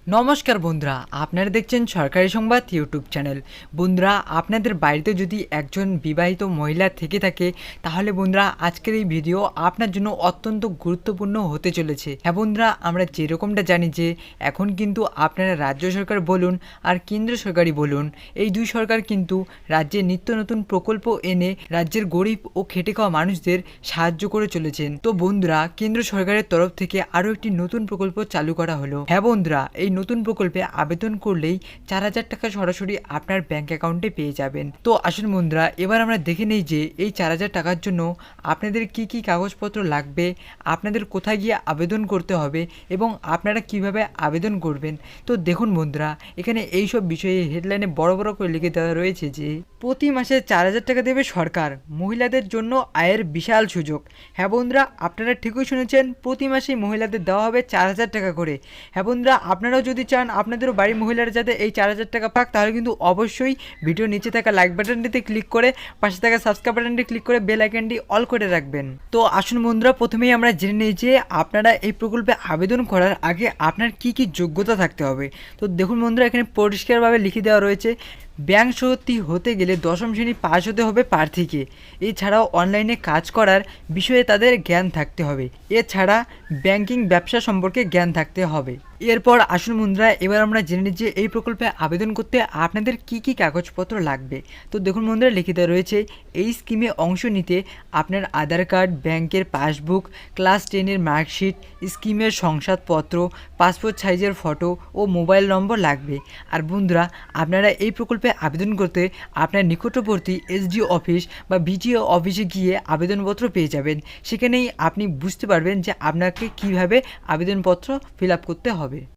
নমস্কার বন্ধুরা, আপনারা দেখছেন সরকারি সংবাদ ইউটিউব চ্যানেল। বন্ধুরা, আপনাদের বাড়িতে যদি একজন বিবাহিত মহিলা থেকে থাকে তাহলে বন্ধুরা আজকের এই ভিডিও আপনার জন্য অত্যন্ত গুরুত্বপূর্ণ হতে চলেছে। হ্যাঁ বন্ধুরা, আমরা যেরকমটা জানি যে এখন কিন্তু আপনারা রাজ্য সরকার বলুন আর কেন্দ্র সরকারই বলুন, এই দুই সরকার কিন্তু রাজ্যে নিত্য নতুন প্রকল্প এনে রাজ্যের গরিব ও খেটে খাওয়া মানুষদের সাহায্য করে চলেছেন। তো বন্ধুরা, কেন্দ্র সরকারের তরফ থেকে আরও একটি নতুন প্রকল্প চালু করা হলো। হ্যাঁ বন্ধুরা, এই নতুন প্রকল্পে আবেদন করলেই 4,000 টাকা সরাসরি আপনার ব্যাংক অ্যাকাউন্টে পেয়ে যাবেন। তো আসুন বন্ধুরা, এবার আমরা দেখে নেই যে এই 4,000 টাকার জন্য আপনাদের কি কি কাগজপত্র লাগবে, আপনাদের কোথায় গিয়ে আবেদন করতে হবে এবং আপনারা কিভাবে আবেদন করবেন। তো দেখুন বন্ধুরা, এখানে এই সব বিষয়ে হেডলাইনে বড় বড় করে লিখে দেওয়া রয়েছে যে প্রতি মাসে 4,000 টাকা দেবে সরকার, মহিলাদের জন্য আয়ের বিশাল সুযোগ। হ্যাঁ বন্ধুরা, আপনারা ঠিকই শুনেছেন, প্রতি মাসে মহিলাদের দেওয়া হবে 4,000 টাকা করে। হ্যাঁ বন্ধুরা, আপনারাও যদি চান আপনাদেরও বাড়ির মহিলারা যাতে এই 4,000 টাকা পাক, তাহলে কিন্তু অবশ্যই ভিডিও নিচে থাকা লাইক বাটনটিতে ক্লিক করে পাশে থাকা সাবস্ক্রাইব বাটনটি ক্লিক করে বেল আইকনটি অল করে রাখবেন। তো আসুন বন্ধুরা, প্রথমেই আমরা জেনে নিই যে আপনারা এই প্রকল্পে আবেদন করার আগে আপনার কি কি যোগ্যতা থাকতে হবে। তো দেখুন বন্ধুরা, এখানে পরিষ্কারভাবে লিখে দেওয়া রয়েছে, ব্যাংক সত্যি হতে গেলে 10ম শ্রেণী পাস হতে হবে প্রার্থীকে। এছাড়াও অনলাইনে কাজ করার বিষয়ে তাদের জ্ঞান থাকতে হবে। এছাড়া ব্যাংকিং ব্যবসা সম্পর্কে জ্ঞান থাকতে হবে। এরপর আসুন বন্ধুরা, এবার আমরা জেনে নিই যে এই প্রকল্পে আবেদন করতে আপনাদের কি কি কাগজপত্র লাগবে। তো দেখুন বন্ধুরা, লিখিত রয়েছে, এই স্কিমে অংশ নিতে আপনার আধার কার্ড, ব্যাংকের পাসবুক, ক্লাস 10-এর মার্কশিট, স্কিমের শংসাপত্র, পাসপোর্ট সাইজের ফটো ও মোবাইল নম্বর লাগবে। আর বন্ধুরা, আপনারা এই প্রকল্পে আবেদন করতে আপনার নিকটবর্তী এসডিও অফিস বা বিডিও অফিসে গিয়ে আবেদনপত্র পেয়ে যাবেন। সেখানেই আপনি বুঝতে পারবেন যে আপনাকে কিভাবে আবেদনপত্র ফিল আপ করতে হবে।